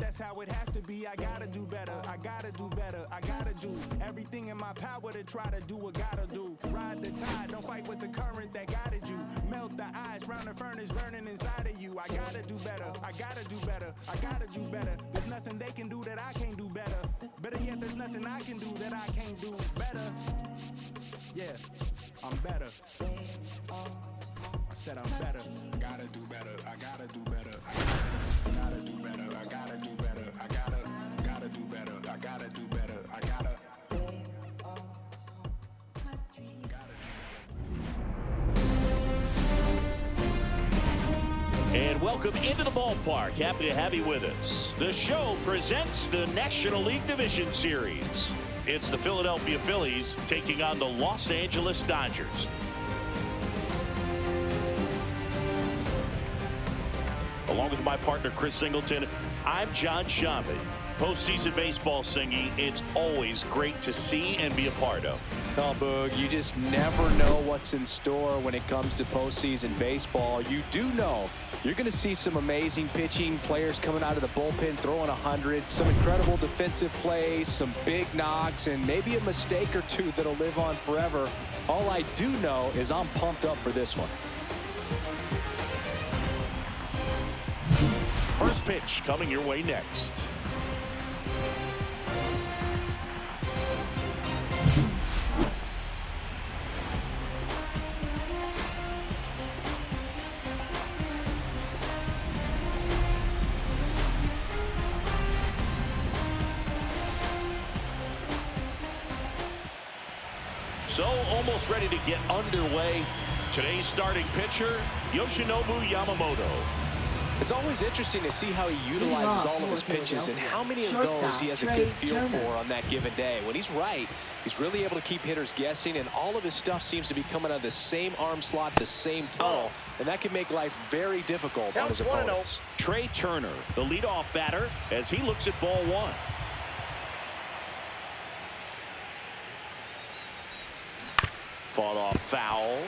that's how it has to be. I gotta do better, I gotta do better, I gotta do everything in my power to try to do what gotta do. Ride the tide, don't fight with the current that guided you. Melt the ice round the furnace burning inside of you. I gotta do better, I gotta do better, I gotta do better. There's nothing they can do that I can't do better. Better yet, there's nothing I can do that I can't do better. Yeah, I'm better. I said I'm better. I gotta do better, I gotta do better, I gotta do better, I gotta do better, I gotta do better, I gotta do better, I gotta. And welcome into the ballpark. Happy to have you with us. The show presents the National League Division Series. It's the Philadelphia Phillies taking on the Los Angeles Dodgers. Along with my partner, Chris Singleton, I'm John Shambi. Postseason baseball, Singy, it's always great to see and be a part of. Oh, Boog, you just never know what's in store when it comes to postseason baseball. You do know you're going to see some amazing pitching, players coming out of the bullpen throwing 100, some incredible defensive plays, some big knocks, and maybe a mistake or two that'll live on forever. All I do know is I'm pumped up for this one. First pitch coming your way next. So almost ready to get underway. Today's starting pitcher, Yoshinobu Yamamoto. It's always interesting to see how he utilizes all of his pitches and how many of those he has a good feel for on that given day. When he's right, he's really able to keep hitters guessing, and all of his stuff seems to be coming out of the same arm slot, the same tunnel, and that can make life very difficult on his opponents. Trey Turner, the leadoff batter, as he looks at ball one. Fought off foul.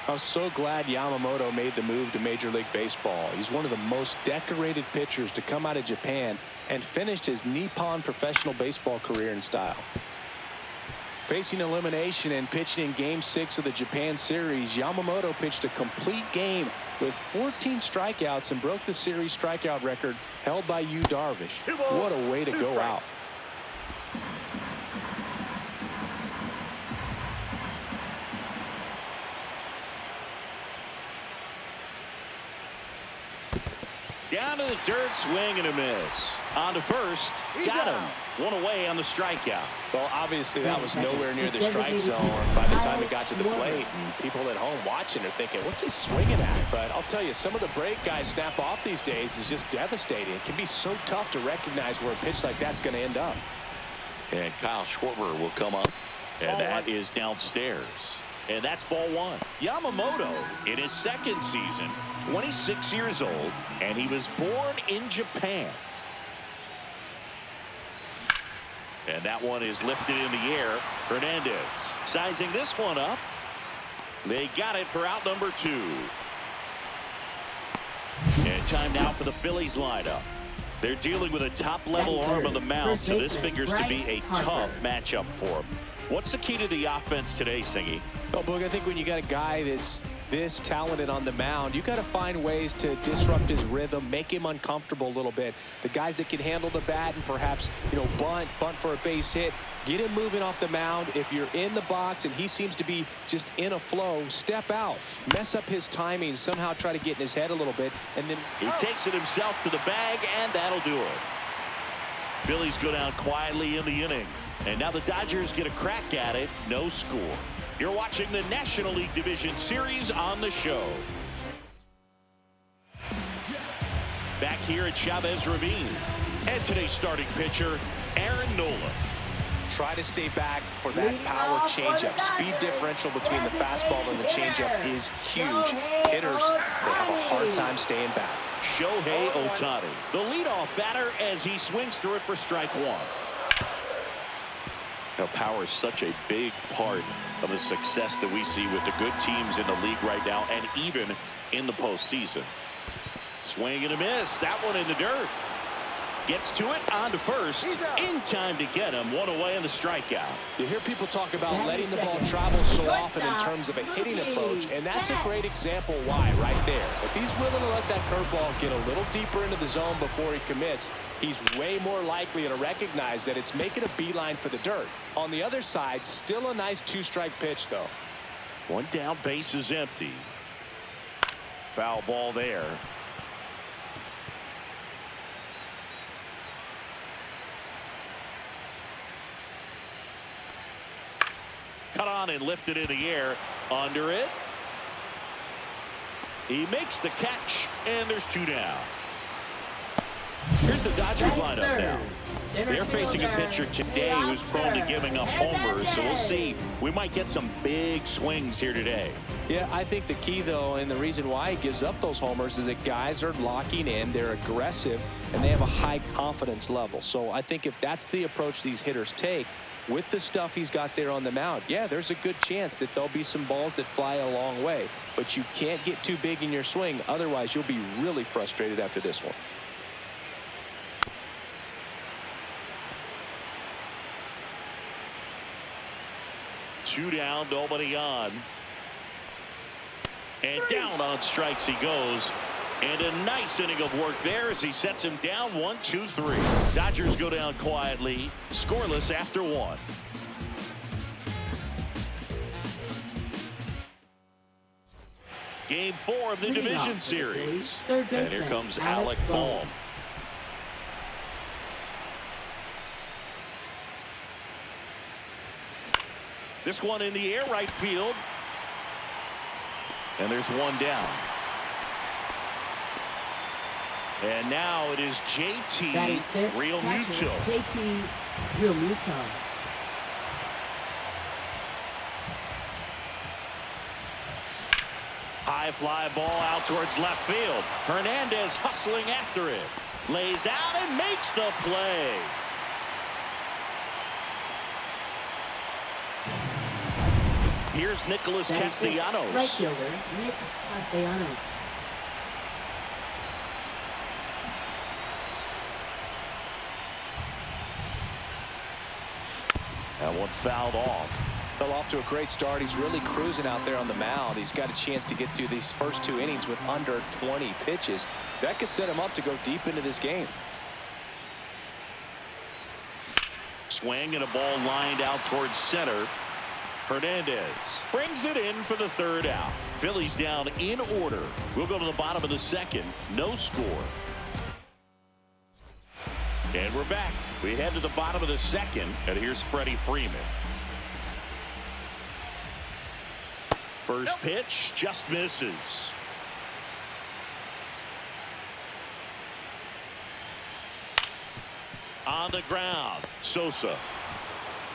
I'm so glad Yamamoto made the move to Major League Baseball. He's one of the most decorated pitchers to come out of Japan and finished his Nippon professional baseball career in style. Facing elimination and pitching in Game 6 of the Japan Series, Yamamoto pitched a complete game with 14 strikeouts and broke the series strikeout record held by Yu Darvish. What a way to go out. Down to the dirt, swing and a miss. On to first, got him. One away on the strikeout. Well, obviously that was nowhere near the strike zone by the time it got to the plate. And people at home watching are thinking, what's he swinging at? But I'll tell you, some of the break guys snap off these days is just devastating. It can be so tough to recognize where a pitch like that's going to end up. And Kyle Schwarber will come up, and that is downstairs. And that's ball one. Yamamoto in his second season, 26 years old, and he was born in Japan. And that one is lifted in the air. Hernandez sizing this one up. They got it for out number 2. And time now for the Phillies lineup. They're dealing with a top-level arm on the mound, so this figures to be a tough matchup for them. What's the key to the offense today, Singy? Well, Boog, I think when you got a guy that's this talented on the mound, you got to find ways to disrupt his rhythm, make him uncomfortable a little bit. The guys that can handle the bat and perhaps, bunt for a base hit, get him moving off the mound. If you're in the box and he seems to be just in a flow, step out, mess up his timing, somehow try to get in his head a little bit, and then he takes it himself to the bag, and that'll do it. Phillies go down quietly in the inning. And now the Dodgers get a crack at it. No score. You're watching the National League Division Series on the show. Back here at Chavez Ravine. And today's starting pitcher, Aaron Nola. Try to stay back for that power changeup. Speed differential between the fastball and the changeup is huge. Hitters, they have a hard time staying back. Shohei Ohtani, the leadoff batter, as he swings through it for strike one. Now, power is such a big part of the success that we see with the good teams in the league right now and even in the postseason. Swing and a miss. That one in the dirt. Gets to it, on to first. In time to get him. One away in the strikeout. You hear people talk about letting the ball travel so often in terms of a hitting approach, and that's a great example why right there. If he's willing to let that curveball get a little deeper into the zone before he commits, he's way more likely to recognize that it's making a beeline for the dirt. On the other side, still a nice two-strike pitch, though. One down, base is empty. Foul ball there. Cut on and lifted in the air. Under it. He makes the catch, and there's two down. Here's the Dodgers lineup now. They're facing a pitcher today who's prone to giving up homers, so we'll see. We might get some big swings here today. Yeah, I think the key, though, and the reason why he gives up those homers is that guys are locking in, they're aggressive, and they have a high confidence level. So I think if that's the approach these hitters take, with the stuff he's got there on the mound, yeah, there's a good chance that there'll be some balls that fly a long way. But you can't get too big in your swing, otherwise you'll be really frustrated after this one. Two down, nobody on. And down on strikes he goes. And a nice inning of work there as he sets him down 1-2-3. Dodgers go down quietly, scoreless after one. Game 4 of the division series. And here comes Alec Bohm. This one in the air, right field. And there's one down. And now it is JT Realmuto. JT Realmuto. High fly ball out towards left field. Hernandez hustling after it. Lays out and makes the play. Here's Nicholas Castellanos. Right fielder, Nick Castellanos. That one fouled off. Fell off to a great start. He's really cruising out there on the mound. He's got a chance to get through these first 2 innings with under 20 pitches. That could set him up to go deep into this game. Swing and a ball lined out towards center. Hernandez brings it in for the third out. Phillies down in order. We'll go to the bottom of the second. No score. And we're back. We head to the bottom of the second, and here's Freddie Freeman. First pitch just misses. On the ground, Sosa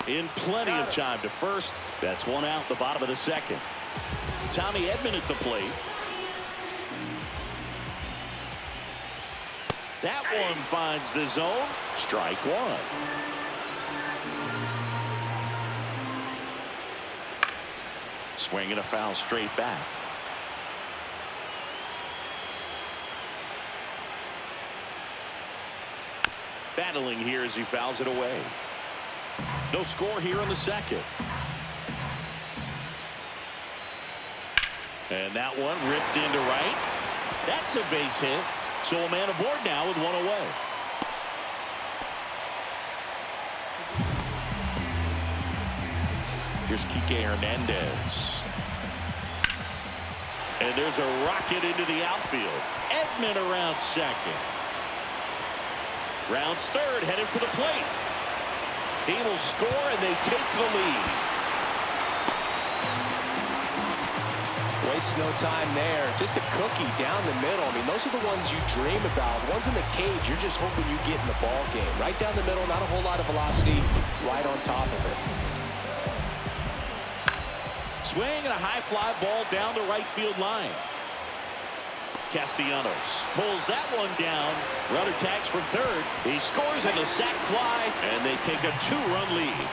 in plenty of time to first. That's one out, the bottom of the second. Tommy Edman at the plate. That one finds the zone. Strike one. Swing and a foul straight back. Battling here as he fouls it away. No score here in the second. And that one ripped into right. That's a base hit. So a man aboard now with one away. Here's Kike Hernandez. And there's a rocket into the outfield. Edman around second. Rounds third, headed for the plate. He will score, and they take the lead. Wastes no time there. Just a cookie down the middle. I mean, those are the ones you dream about. Ones in the cage, you're just hoping you get in the ball game. Right down the middle, not a whole lot of velocity. Right on top of it. Swing and a high fly ball down the right field line. Castellanos pulls that one down. Runner tags from third. He scores in a sac fly, and they take a 2-run lead.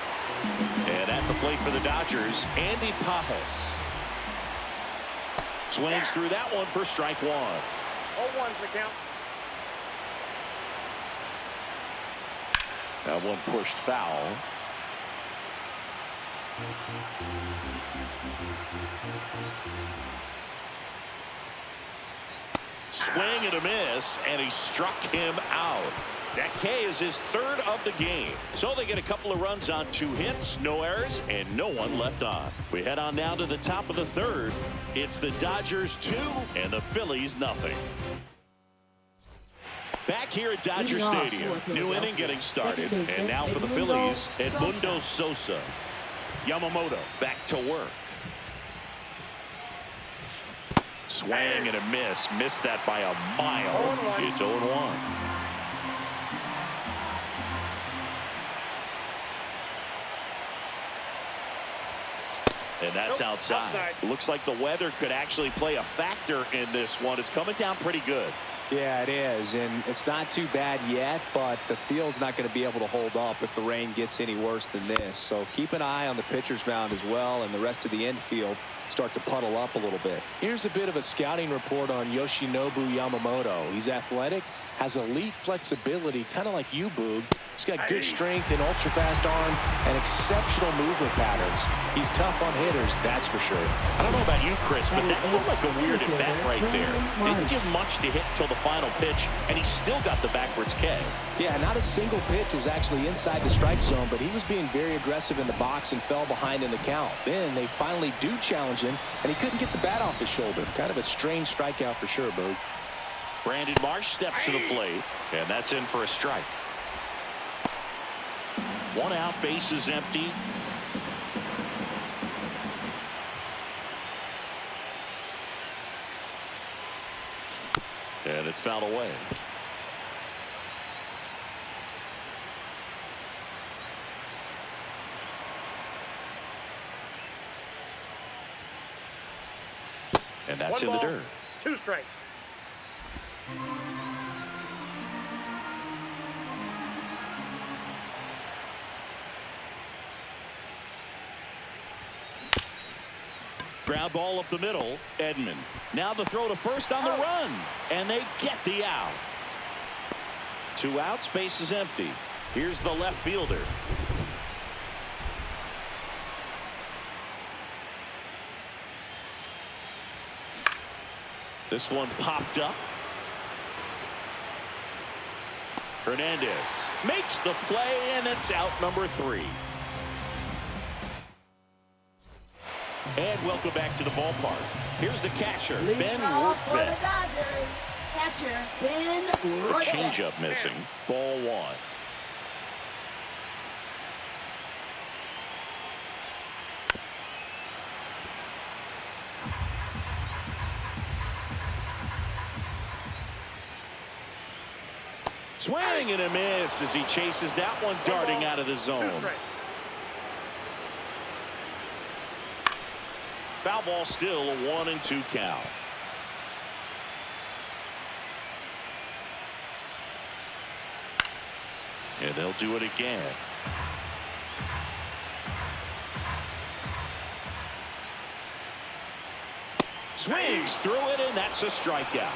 And at the plate for the Dodgers, Andy Pajas. Swings through that one for strike one. 0-1's the count. That one pushed foul. Swing and a miss, and he struck him out. That K is his third of the game. So they get a couple of runs on 2 hits, no errors, and no one left on. We head on now to the top of the third. It's the Dodgers 2 and the Phillies nothing. Back here at Dodger Stadium, new inning getting started. And now for the Phillies, Edmundo Sosa. Yamamoto back to work. Swing and a miss. Missed that by a mile. It's 0-1. And that's outside. Looks like the weather could actually play a factor in this one. It's coming down pretty good. Yeah, it is, and it's not too bad yet, but the field's not going to be able to hold up if the rain gets any worse than this. So keep an eye on the pitcher's mound as well, and the rest of the infield start to puddle up a little bit. Here's a bit of a scouting report on Yoshinobu Yamamoto. He's athletic, has elite flexibility, kind of like you, Boog. He's got good strength and ultra-fast arm and exceptional movement patterns. He's tough on hitters, that's for sure. I don't know about you, Chris, but that felt like a weird at-bat right there. Didn't give much to hit till the final pitch, and he still got the backwards K. Yeah, not a single pitch was actually inside the strike zone, but he was being very aggressive in the box and fell behind in the count. Then they finally do challenge him, and he couldn't get the bat off his shoulder. Kind of a strange strikeout for sure, Boog. Brandon Marsh steps to the plate, and that's in for a strike. 1 out, base is empty. And it's fouled away. And that's in the dirt. 2 strikes. Ground ball up the middle. Edman. Now the throw to first on the run. And they get the out. 2 outs, base is empty. Here's the left fielder. This one popped up. Hernandez makes the play, and it's out number 3. And welcome back to the ballpark. Here's the catcher, Ben Rortvedt. Catcher, Ben The Rortvedt. changeup missing. Ball 1. Swing and a miss as he chases that one darting out of the zone. Foul ball, still a 1-2 count. And they'll do it again. Swings through it, and that's a strikeout.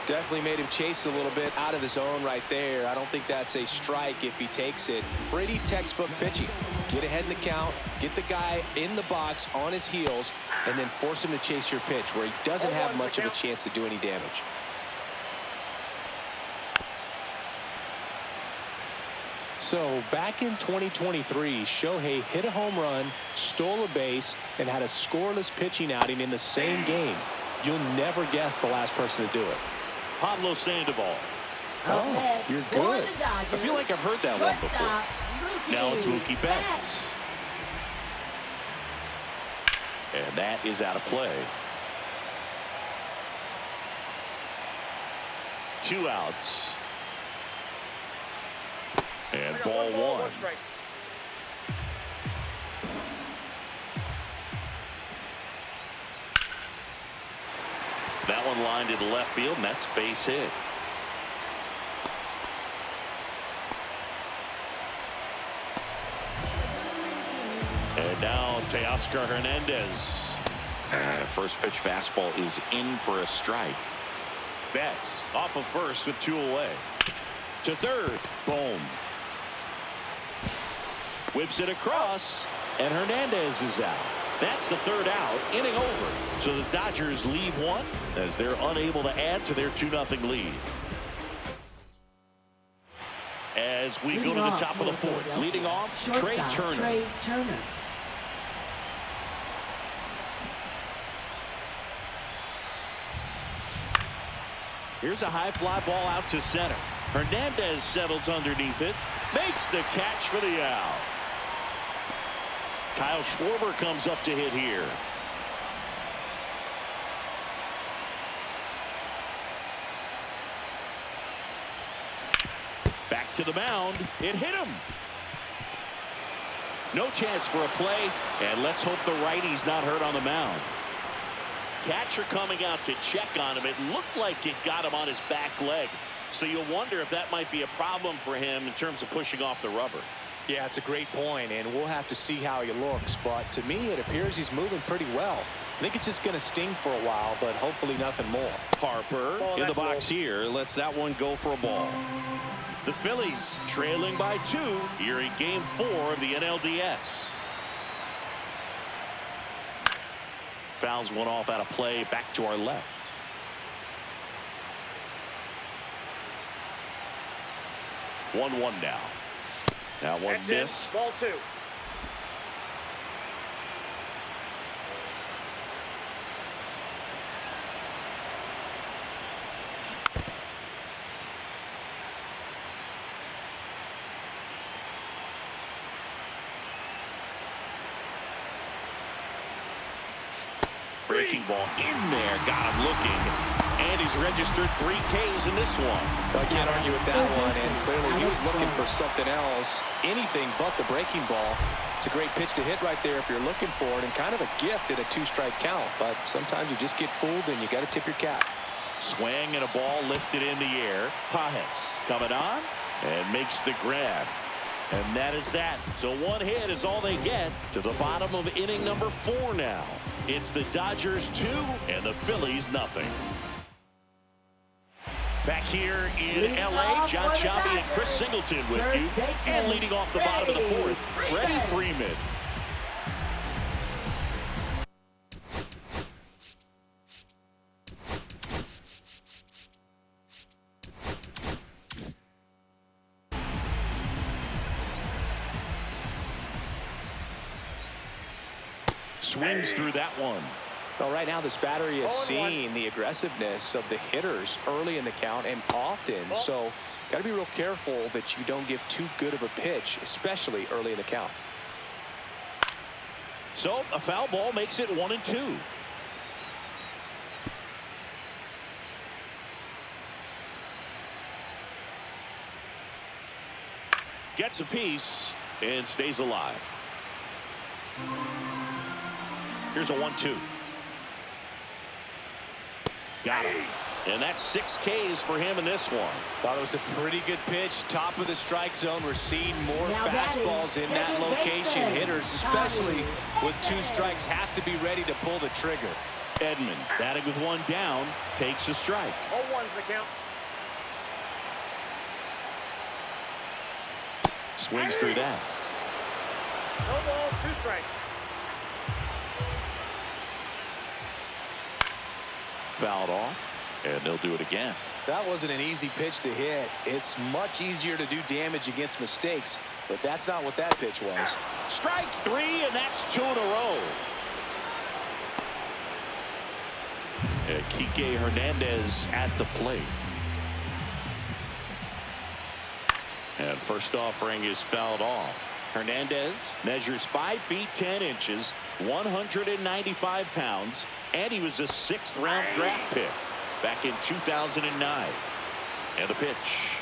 Definitely made him chase a little bit out of his zone right there. I don't think that's a strike if he takes it. Pretty textbook pitching. Get ahead in the count, get the guy in the box on his heels, and then force him to chase your pitch where he doesn't have much of a chance to do any damage. So back in 2023, Shohei hit a home run, stole a base, and had a scoreless pitching outing in the same game. You'll never guess the last person to do it. Pablo Sandoval. Oh, you're good. I feel like I've heard that one before. Now it's Mookie Betts. And that is out of play. 2 outs. And ball 1. That one lined into left field, and that's base hit. And now Teoscar Hernandez. First pitch fastball is in for a strike. Betts off of first with 2 away. To third. Boom. Whips it across, and Hernandez is out. That's the 3rd out, inning over. So the Dodgers leave 1 as they're unable to add to their 2-0 lead. As we go to the top of the 4th, leading off, Trey Turner. Here's a high fly ball out to center. Hernandez settles underneath it, makes the catch for the out. Kyle Schwarber comes up to hit here. Back to the mound. It hit him. No chance for a play, and let's hope the righty's not hurt on the mound. Catcher coming out to check on him. It looked like it got him on his back leg. So you'll wonder if that might be a problem for him in terms of pushing off the rubber. Yeah, it's a great point, and we'll have to see how he looks. But to me, it appears he's moving pretty well. I think it's just going to sting for a while, but hopefully nothing more. Harper in the box here lets that one go for a ball. The Phillies trailing by 2 here in Game 4 of the NLDS. Fouls one off out of play back to our left. One now. Now one missed. Ball 2. Breaking ball in there, got him looking, and he's registered 3 Ks in this one. I can't argue with that one, and clearly he was looking for something else, anything but the breaking ball. It's a great pitch to hit right there if you're looking for it, and kind of a gift at a 2-strike count, but sometimes you just get fooled and you got to tip your cap. Swing and a ball lifted in the air. Pajes coming on and makes the grab. And that is that. So 1 hit is all they get to the bottom of inning number 4 now. It's the Dodgers 2 and the Phillies nothing. Back here in LA, John Sciambi and Chris Singleton with you. And leading off the bottom of the 4th, Freddie Freeman. Swings through that one. Well, right now this battery is seeing the aggressiveness of the hitters early in the count and often. So got to be real careful that you don't give too good of a pitch, especially early in the count. So a foul ball makes it 1-2. Gets a piece and stays alive. Here's a 1-2. Got him. And that's 6 Ks for him in this one. Thought it was a pretty good pitch. Top of the strike zone. We're seeing more fastballs in that location. Hitters, especially with 2 strikes, have to be ready to pull the trigger. Edman batting with 1 down, takes a strike. 0-1's the count. Swings through that. No ball, 2 strikes. Fouled off, and they'll do it again. That wasn't an easy pitch to hit. It's much easier to do damage against mistakes, but that's not what that pitch was. Strike 3, and that's 2 in a row. Kike Hernandez at the plate. And first offering is fouled off. Hernandez measures 5 feet 10 inches, 195 pounds, and he was a 6th round draft pick back in 2009. And the pitch.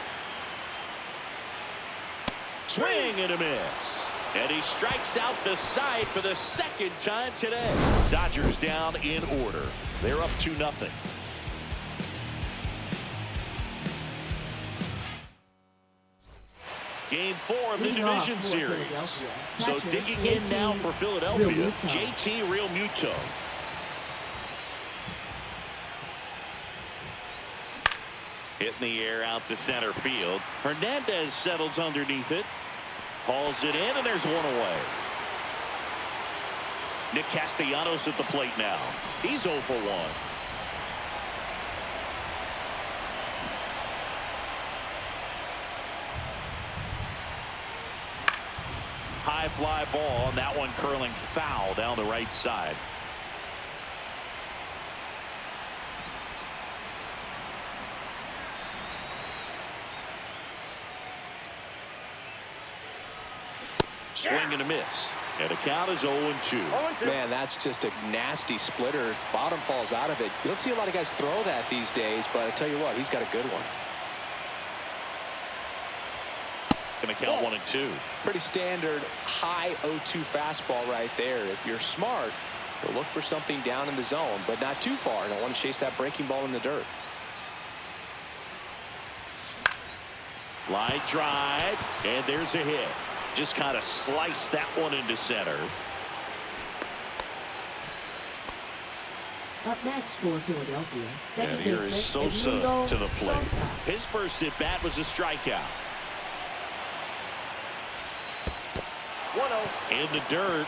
Swing and a miss. And he strikes out the side for the 2nd time today. Dodgers down in order. They're up 2-0. Game 4 of the division series. So digging in now for Philadelphia, JT Realmuto. Hit in the air out to center field. Hernandez settles underneath it. Hauls it in, and there's one away. Nick Castellanos at the plate now. He's 0 for 1. High fly ball, and that one curling foul down the right side. Swing and a miss. And the count is 0-2. Man, that's just a nasty splitter. Bottom falls out of it. You don't see a lot of guys throw that these days, but I tell you what, he's got a good one. Going to count 1-2. Pretty standard high 0-2 fastball right there. If you're smart, you'll look for something down in the zone, but not too far. Don't want to chase that breaking ball in the dirt. Line drive, and there's a hit. Just kind of sliced that one into center. Up next for Philadelphia, And here is Sosa to the plate. His first at bat was a strikeout. 1-0. In the dirt.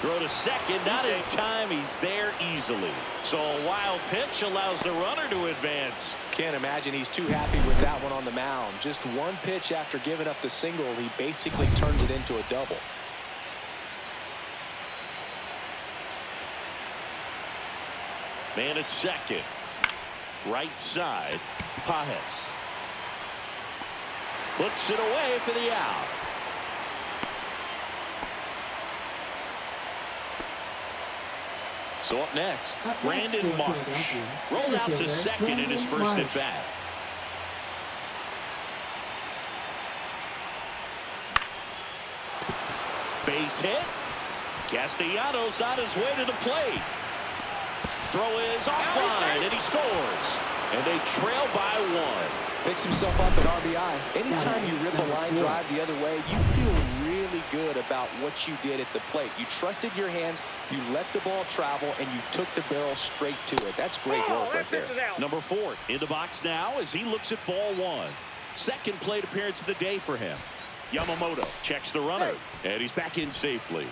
Throw to second, not in time. He's there easily. So a wild pitch allows the runner to advance. Can't imagine he's too happy with that one on the mound. Just one pitch after giving up the single, he basically turns it into a double. Man at second. Right side. Pajes. Puts it away for the out. So up next, Brandon Marsh rolled out to second in his first at bat. Base hit. Castellanos on his way to the plate. Throw is offline, and he scores. And they trail by 1. Picks himself up at RBI. Anytime you rip a line drive the other way, you feel really good about what you did at the plate. You trusted your hands, you let the ball travel, and you took the barrel straight to it. That's great work right there. Number 4 in the box now as he looks at ball 1. Second plate appearance of the day for him. Yamamoto checks the runner, and he's back in safely.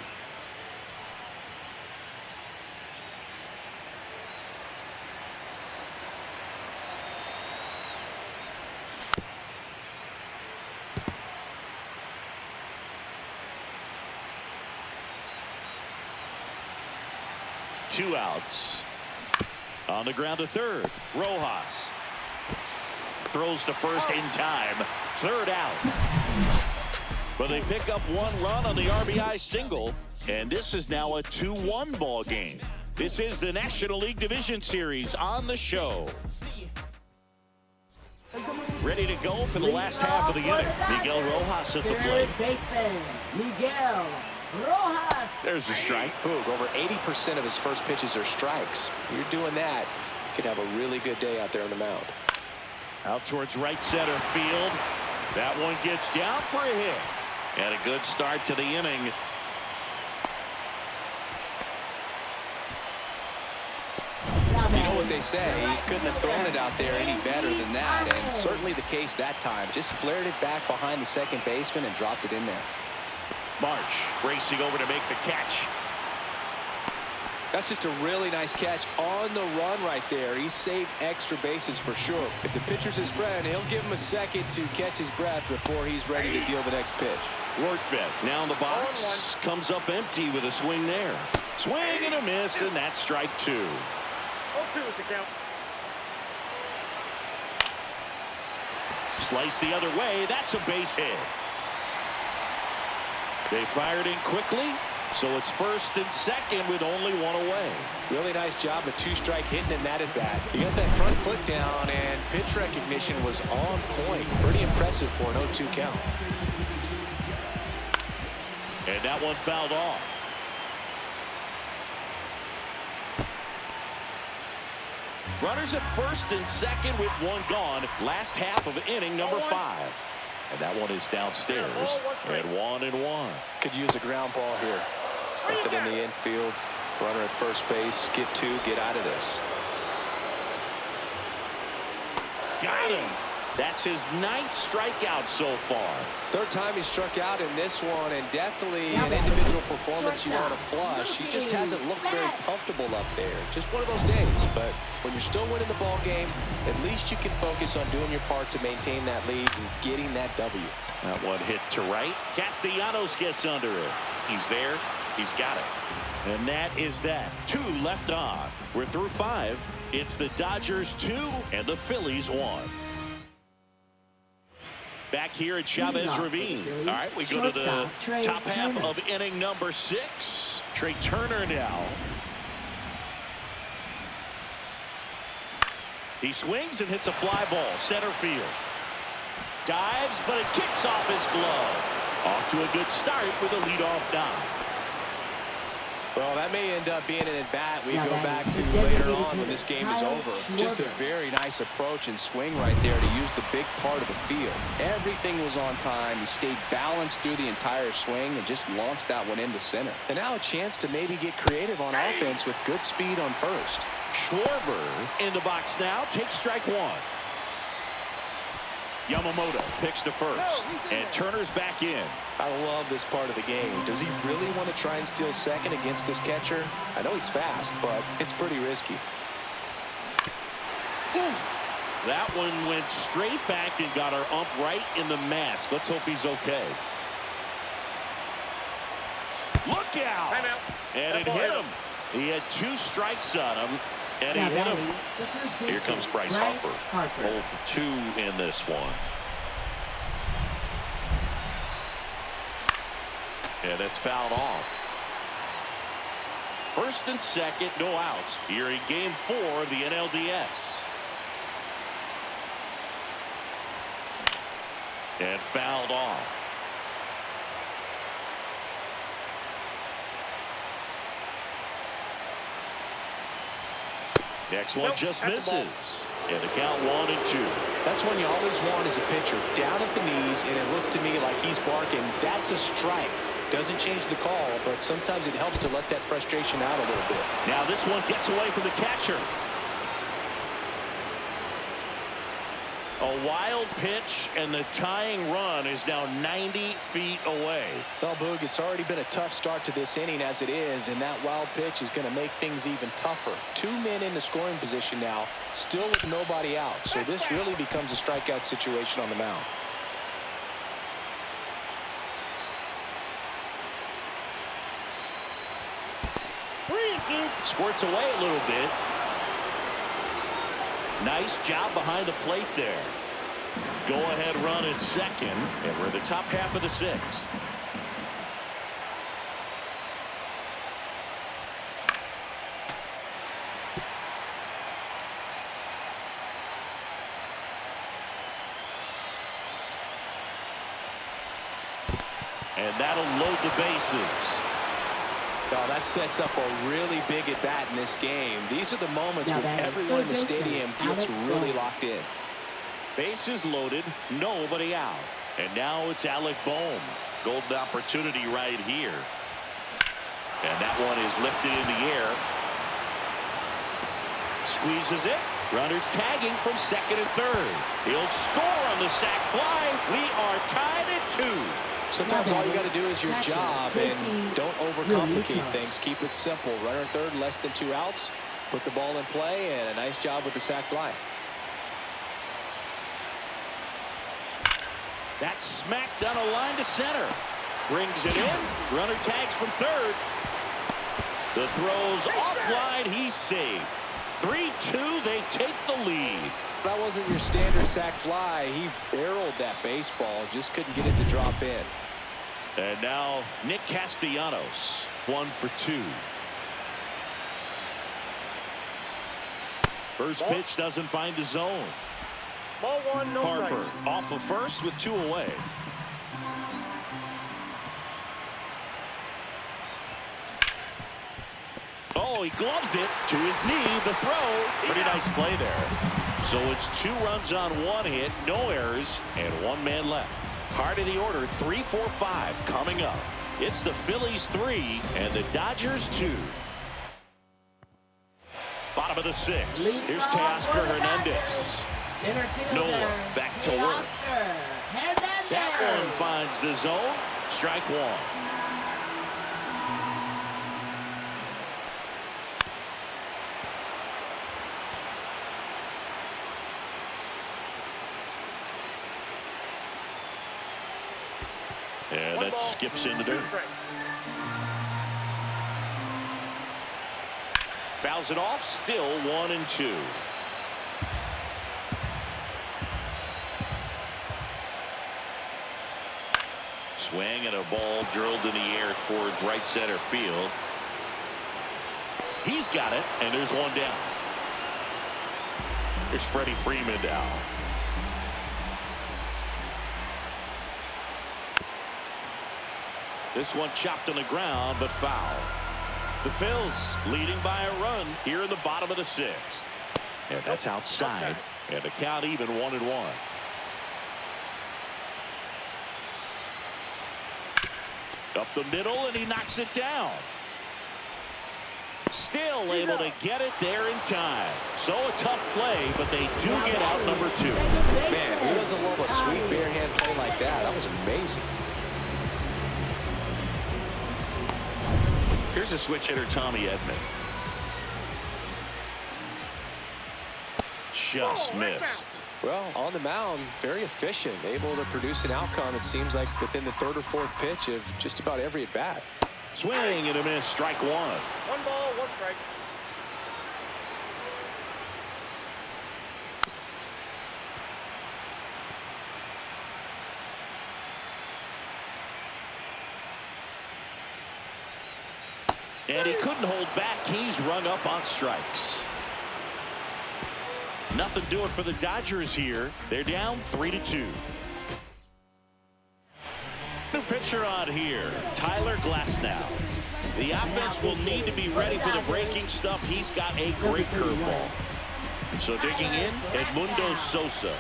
Two outs. On the ground to third. Rojas throws to first in time. Third out. But they pick up 1 run on the RBI single, and this is now a 2-1 ball game. This is the National League Division Series on the show. Ready to go for the last half of the inning. Miguel Rojas at the plate. Baseman Miguel Rojas. There's the strike. Boog, over 80% of his first pitches are strikes. You're doing that, you could have a really good day out there on the mound. Out towards right center field. That one gets down for a hit. And a good start to the inning. You know what they say, he couldn't have thrown it out there any better than that, and certainly the case that time. Just flared it back behind the second baseman and dropped it in there. Marsh racing over to make the catch. That's just a really nice catch on the run right there. He saved extra bases for sure. If the pitcher's his friend, he'll give him a second to catch his breath before he's ready to deal the next pitch. Rortvedt now in the box. Comes up empty with a swing there. Swing and a miss, and that's strike 2. 0-2 is the count. Slice the other way. That's a base hit. They fired in quickly, so it's first and second with only 1 away. Really nice job of 2-strike hitting in that at bat. He got that front foot down, and pitch recognition was on point. Pretty impressive for an 0-2 count. And that one fouled off. Runners at first and second with 1 gone. Last half of inning number 5. And that one is downstairs at 1-1. Could use a ground ball here. Something in the infield. Runner at first base. Get 2. Get out of this. Got him. That's his 9th strikeout so far. 3rd time he struck out in this one, and definitely an individual performance you want to flush. He just hasn't looked very comfortable up there. Just one of those days. But when you're still winning the ball game, at least you can focus on doing your part to maintain that lead and getting that W. That one hit to right. Castellanos gets under it. He's there. He's got it. And that is that. 2 left on. We're through 5. It's the Dodgers 2 and the Phillies 1. Back here at Chavez Ravine. All right, we go to the top half of inning number 6. Trey Turner now. He swings and hits a fly ball, center field. Dives, but it kicks off his glove. Off to a good start with a leadoff knock. Well, that may end up being an at-bat we go back to later on when this game is over. Just a very nice approach and swing right there to use the big part of the field. Everything was on time. He stayed balanced through the entire swing and just launched that one into center. And now a chance to maybe get creative on offense with good speed on first. Schwarber in the box now. Takes strike 1. Yamamoto picks to first, and Turner's back in. I love this part of the game. Does he really want to try and steal second against this catcher? I know he's fast, but it's pretty risky. Oof. That one went straight back and got our ump right in the mask. Let's hope he's okay. Look out! And it hit him. He had 2 strikes on him. And he hit him. Here comes Bryce Harper. 0 for 2 in this one. And it's fouled off. 1st and 2nd, no outs. Here in game 4 of the NLDS. And fouled off. Next one just misses. And the count 1 and 2. That's one you always want as a pitcher. Down at the knees, and it looked to me like he's barking. That's a strike. Doesn't change the call, but sometimes it helps to let that frustration out a little bit. Now this one gets away from the catcher. A wild pitch, and the tying run is now 90 feet away. Well, Boog, it's already been a tough start to this inning as it is, and that wild pitch is going to make things even tougher. 2 men in the scoring position now, still with nobody out, so this really becomes a strikeout situation on the mound. Squirts away a little bit. Nice job behind the plate there. Go-ahead run at second, and we're in the top half of the 6th. And that'll load the bases. Well, that sets up a really big at-bat in this game. These are the moments when everyone in the stadium gets really locked in. Bases loaded, nobody out. And now it's Alec Bohm. Golden opportunity right here. And that one is lifted in the air. Squeezes it. Runners tagging from 2nd and 3rd. He'll score on the sac fly. We are tied at 2. Sometimes all you got to do is your job and don't overcomplicate things. Keep it simple. Runner 3rd, less than 2 outs. Put the ball in play, and a nice job with the sac fly. That's smacked on a line to center. Brings it in. Runner tags from 3rd. The throw's offline. He's saved. 3-2. They take the lead. That wasn't your standard sac fly. He barreled that baseball. Just couldn't get it to drop in. And now Nick Castellanos. 1 for 2. First pitch doesn't find the zone. Ball 1, no Harper strike. off of first with 2 away. Oh, he gloves it to his knee. The throw. Pretty nice play there. So it's 2 runs on 1 hit, no errors, and 1 man left. Part of the order, 3, 4, 5 coming up. It's the Phillies 3 and the Dodgers 2. Bottom of the 6th. Here's Teoscar Hernandez. Center fielder. Nola back to work. Oscar Hernandez. That one finds the zone. Strike one. And that skips in the dirt. Fouls it off. Still 1-2. Swing and a ball drilled in the air towards right center field. He's got it, and there's one down. Here's Freddie Freeman now. This one chopped on the ground, but foul. The Phils leading by a run here in the bottom of the sixth. And that's outside. And the count even 1-1. Up the middle, and he knocks it down. Still able to get it there in time. So a tough play, but they do get out number 2. Man, who doesn't love a sweet bare hand play like that? That was amazing. Here's a switch hitter, Tommy Edman. Just missed. Well, on the mound, very efficient, able to produce an outcome, it seems like, within the third or fourth pitch of just about every at-bat. Swing and a miss, strike one. 1 ball, 1 strike. And he couldn't hold back. He's rung up on strikes. Nothing doing for the Dodgers here. They're down 3-2. New pitcher on here, Tyler Glasnow. The offense will need to be ready for the breaking stuff. He's got a great curveball. So digging in, Edmundo Sosa.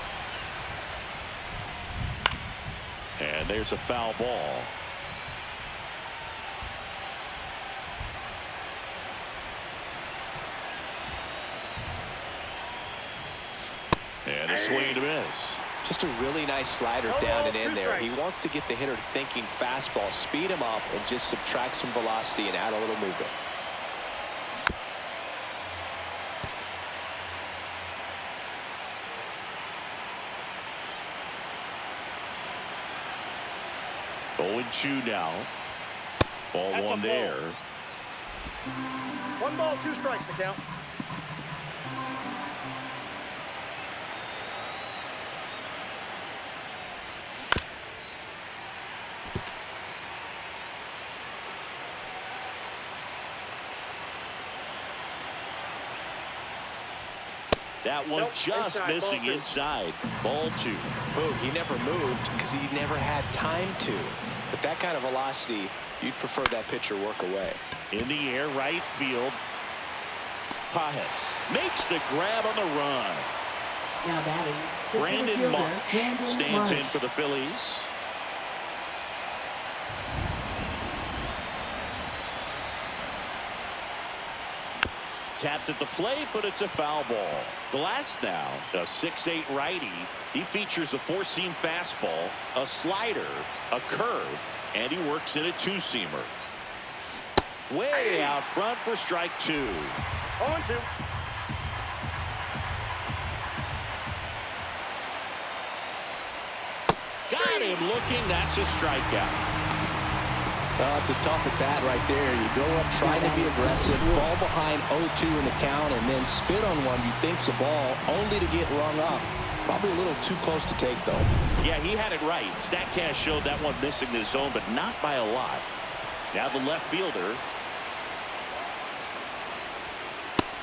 And there's a foul ball. And a swing and a miss. Just a really nice slider down and in there. He wants to get the hitter thinking fastball, speed him up, and just subtract some velocity and add a little movement. Oh, 0-2 now. Ball That's one a there. 1 ball, 2 strikes to count. That one just missing inside. Ball 2. Oh, he never moved because he never had time to. But that kind of velocity, you'd prefer that pitcher work away. In the air, right field. Pajes makes the grab on the run. Now batting, the Brandon center fielder, Marsh Brandon stands in Marsh. for the Phillies. Tapped at the plate, but it's a foul ball. Glasnow, a 6'8" righty. He features a 4-seam fastball, a slider, a curve, and he works in a 2-seamer. Way out front for strike 2. 0-2. Got him looking. That's a strikeout. Well, it's a tough at bat right there. You go up trying to be aggressive, fall behind 0-2 in the count, and then spit on one you think's a ball, only to get rung up. Probably a little too close to take, though. Yeah, he had it right. StatCast showed that one missing the zone, but not by a lot. Now the left fielder.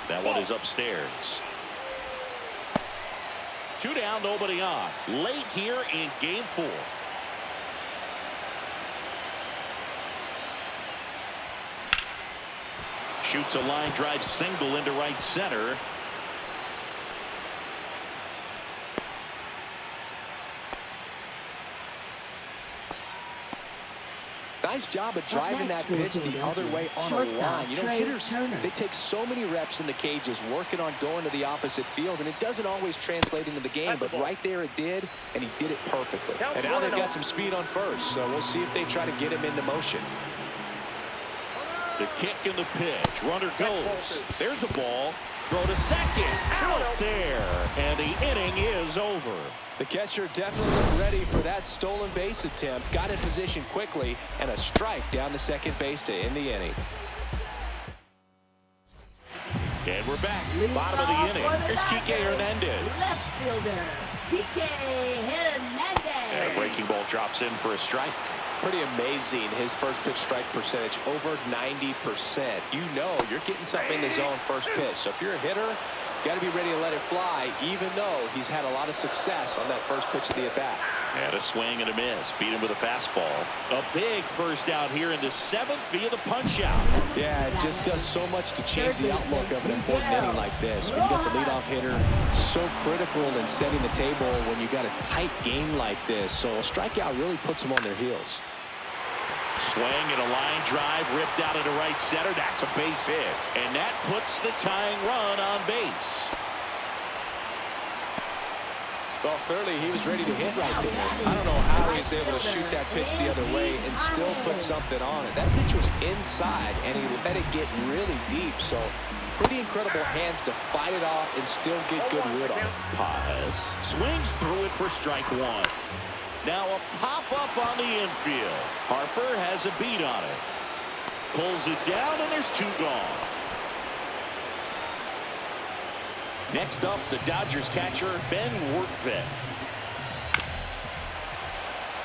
That one is upstairs. 2 down, nobody on. Late here in game 4. Shoots a line drive single into right center. nice job of driving that pitch the other way on a line. You know, hitters, they take so many reps in the cages working on going to the opposite field, and it doesn't always translate into the game, but right there it did, and he did it perfectly. And now they've got some speed on first, so we'll see if they try to get him into motion. The kick and the pitch. Runner goes. There's a ball. Throw to second. Out there. And the inning is over. The catcher definitely looked ready for that stolen base attempt. Got in position quickly, and a strike down to second base to end the inning. And we're back. Bottom of the inning. Here's Kike Hernandez. Left fielder, Kike Hernandez. And a breaking ball drops in for a strike. Pretty amazing, his first pitch strike percentage, over 90%. You know you're getting something in the zone first pitch. So if you're a hitter, got to be ready to let it fly, even though he's had a lot of success on that first pitch of the at-bat. And a swing and a miss. Beat him with a fastball. A big first out here in the 7th via the punch-out. Yeah, it just does so much to change the outlook of an important inning like this. When you got the leadoff hitter, so critical in setting the table when you got a tight game like this. So a strikeout really puts them on their heels. Swing and a line drive ripped out into right center. That's a base hit. And that puts the tying run on base. Well, clearly he was ready to hit right there. I don't know how he's able to shoot that pitch the other way and still put something on it. That pitch was inside, and he let it get really deep. So pretty incredible hands to fight it off and still get good wood on it. Paz swings through it for strike one. Now a pop-up on the infield. Harper has a beat on it. Pulls it down, and there's 2 gone. Next up, the Dodgers catcher, Ben Workman.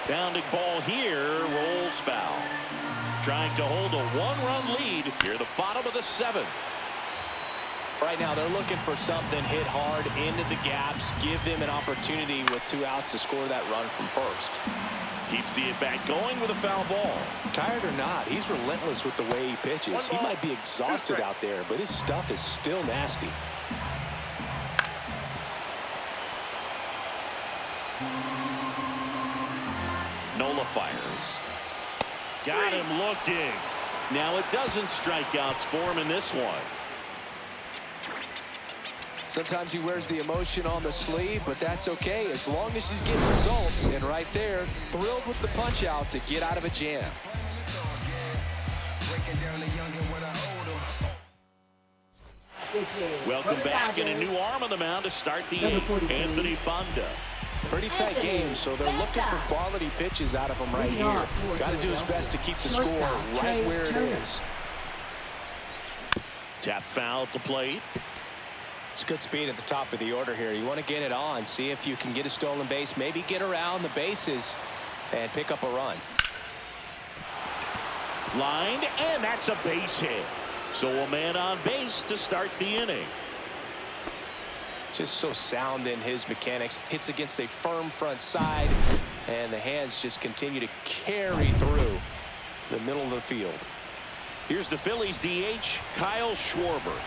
Bounding ball here, rolls foul. Trying to hold a 1-run lead here at the bottom of the 7th. Right now, they're looking for something, hit hard into the gaps, give them an opportunity with 2 outs to score that run from first. Keeps the at-bat going with a foul ball. Tired or not, he's relentless with the way he pitches. He might be exhausted out there, but his stuff is still nasty. Nola fires. Got him looking. Now it doesn't strikeouts for him in this one. Sometimes he wears the emotion on the sleeve, but that's okay as long as he's getting results. And right there, thrilled with the punch out to get out of a jam. Welcome back, and a new arm on the mound to start the 8th. Anthony Banda. Pretty tight game, so they're looking for quality pitches out of him right here. Got to do his best to keep the score right where it is. Tap foul at the plate. It's good speed at the top of the order here. You want to get it on, see if you can get a stolen base, maybe get around the bases and pick up a run. Lined, and that's a base hit. So a man on base to start the inning. Just so sound in his mechanics. Hits against a firm front side, and the hands just continue to carry through the middle of the field. Here's the Phillies DH, Kyle Schwarber.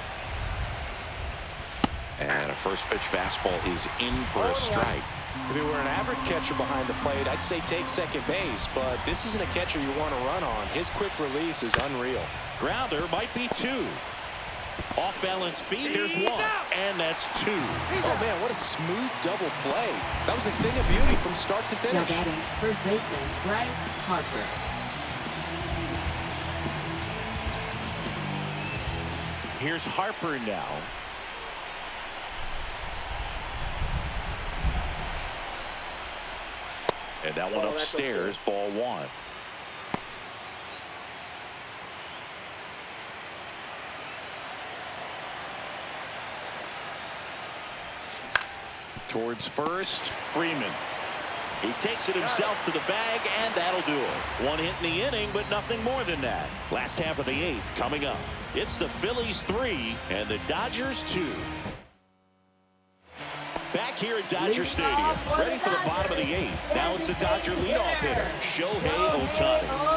And a first pitch fastball is in for a strike. If you were an average catcher behind the plate, I'd say take second base, but this isn't a catcher you want to run on. His quick release is unreal. Grounder might be 2. Off balance speed, there's 1, and that's 2. Oh man, what a smooth double play. That was a thing of beauty from start to finish. Now batting, first baseman Bryce Harper. Here's Harper now. And that one upstairs, ball 1. Towards first, Freeman. He takes it himself to the bag, and that'll do it. 1 hit in the inning, but nothing more than that. Last half of the 8th coming up. It's the Phillies 3 and the Dodgers 2. Back here at Dodger Stadium, ready for the bottom of the 8th. Now it's the Dodger leadoff hitter, Shohei Ohtani.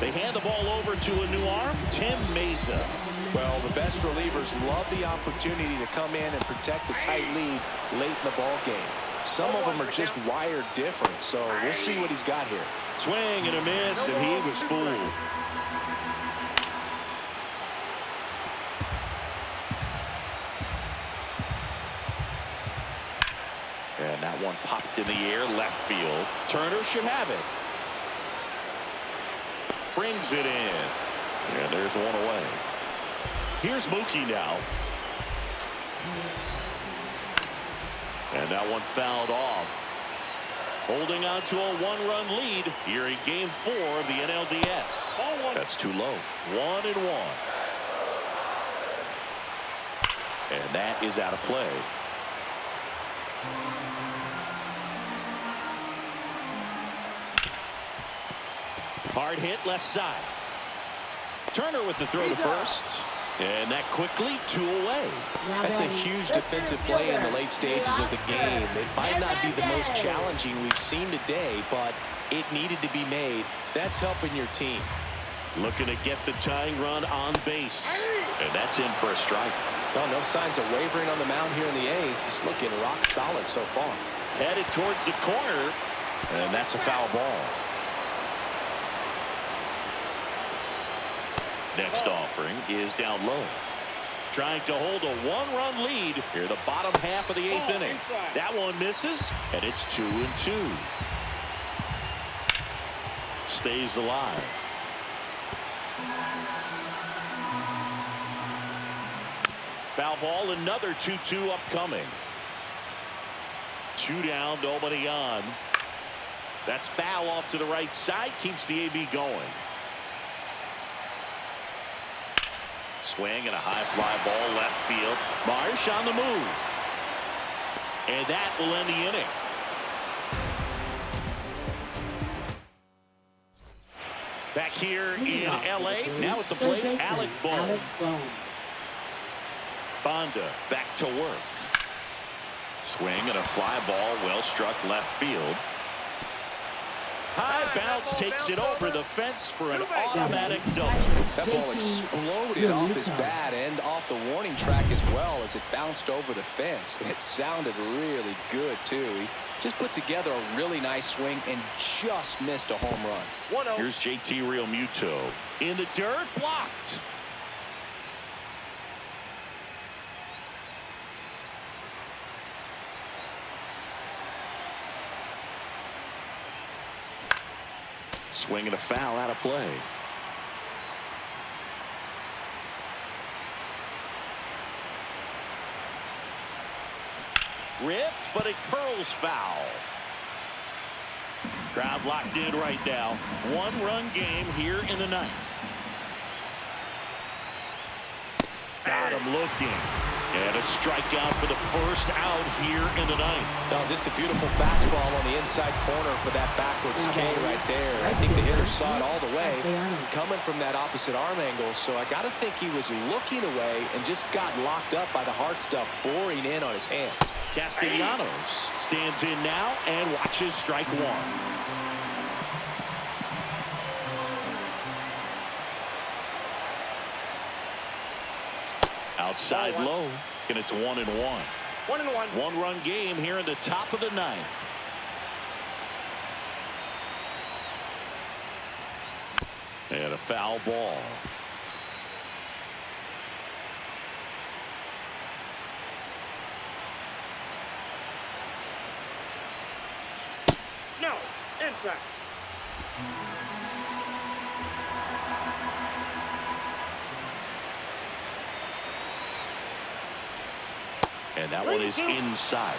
They hand the ball over to a new arm, Tim Mesa. Well, the best relievers love the opportunity to come in and protect the tight lead late in the ball game. Some of them are just wired different, so we'll see what he's got here. Swing and a miss, and he was fooled. And that one popped in the air, left field. Turner should have it. Brings it in. And there's one away. Here's Mookie now. And that one fouled off. Holding on to a one-run lead here in Game 4 of the NLDS. That's too low. 1-1. And that is out of play. Hard hit left side. Turner with the throw to first. And that quickly 2 away. That's a huge defensive play in the late stages of the game. It might not be the most challenging we've seen today, but it needed to be made. That's helping your team. Looking to get the tying run on base. And that's in for a strike. Well, no signs of wavering on the mound here in the 8th. He's looking rock solid so far. Headed towards the corner. And that's a foul ball. Next offering is down low. Trying to hold a one-run lead here the bottom half of the 8th inning. That one misses, and it's 2-2. Stays alive. Foul ball, another 2-2 upcoming. 2 down, nobody on. That's foul off to the right side, keeps the AB going. Swing and a high fly ball left field. Marsh on the move. And that will end the inning. Back here in L.A. Now at the plate, Alec Bohm. Bonda back to work. Swing and a fly ball well struck left field. High bounce takes it over the fence for an automatic double. That ball exploded off his bat and off the warning track as well as it bounced over the fence. It sounded really good, too. He just put together a really nice swing and just missed a home run. Here's JT Realmuto in the dirt, blocked. Swing and a foul out of play. Ripped, but it curls foul. Crowd locked in right now. One-run game here in the 9th. Got him looking. And a strikeout for the first out here in the 9th. That was just a beautiful fastball on the inside corner for that backwards K right there. I think the hitter saw it all the way coming from that opposite arm angle. So I got to think he was looking away and just got locked up by the hard stuff boring in on his hands. Castellanos stands in now and watches strike one. Outside low, and it's 1-1. 1-1. One-run game here in the top of the 9th. And a foul ball. No, inside. And that one is inside.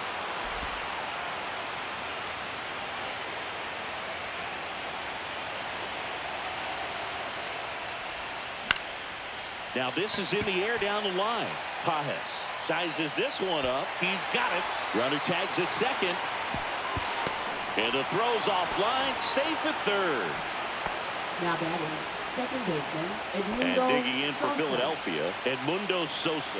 Now this is in the air down the line. Pajes sizes this one up. He's got it. Runner tags at second. And the throw's offline. Safe at third. Now batting, second baseman, Edmundo And digging in for Sosa. Philadelphia, Edmundo Sosa.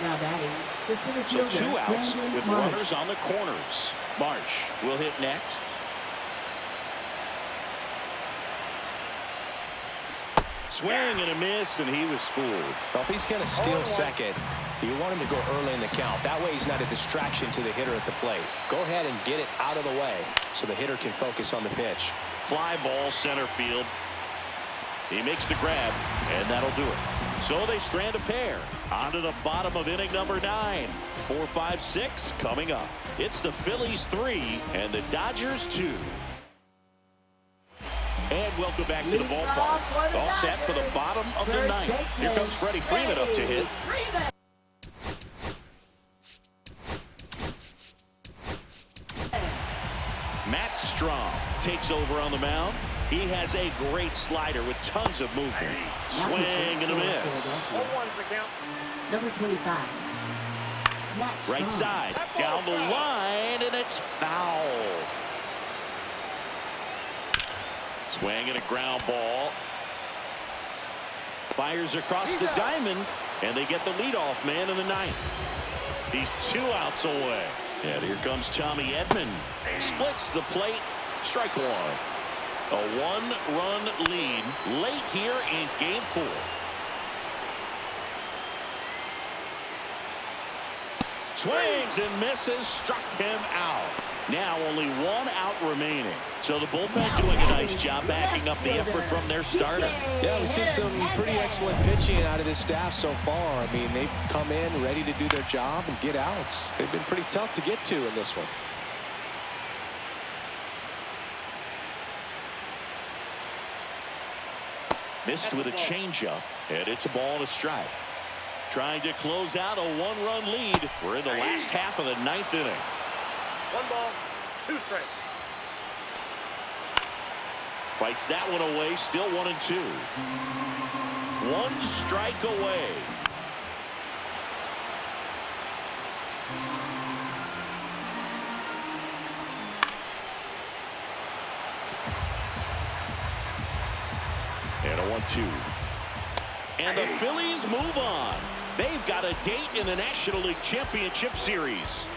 Now batting, the center So fielder, 2 outs Brandon with Marsh. runners on the corners. Marsh will hit next. Swing and a miss, and he was fooled. Well, if he's going to steal second, you want him to go early in the count. That way he's not a distraction to the hitter at the plate. Go ahead and get it out of the way so the hitter can focus on the pitch. Fly ball center field. He makes the grab, and that'll do it. So they strand a pair. On to the bottom of inning number 9. 4, 5, 6 coming up. It's the Phillies 3 and the Dodgers 2. And welcome back to the ballpark. All set for the bottom of the 9th. Here comes Freddie Freeman up to hit. Matt Strom takes over on the mound. He has a great slider with tons of movement. Swing and a miss. 0-1's the count. Number 25. Right side, down the line, and it's foul. Swing and a ground ball. Fires across the diamond, and they get the leadoff man in the 9th. He's 2 outs away. And here comes Tommy Edman. Splits the plate. Strike 1. A 1-run lead late here in Game 4. Swings and misses. Struck him out. Now only 1 out remaining. So the bullpen doing a nice job backing up the effort from their starter. Yeah, we've seen some pretty excellent pitching out of this staff so far. I mean, they've come in ready to do their job and get outs. They've been pretty tough to get to in this one. Missed with a changeup, and it's a ball and a strike. Trying to close out a 1-run lead. We're in the last half of the 9th inning. 1 ball, 2 strikes. Fights that one away, still 1-2. 1 strike away. And a 1-2. And the Phillies move on. They've got a date in the National League Championship Series.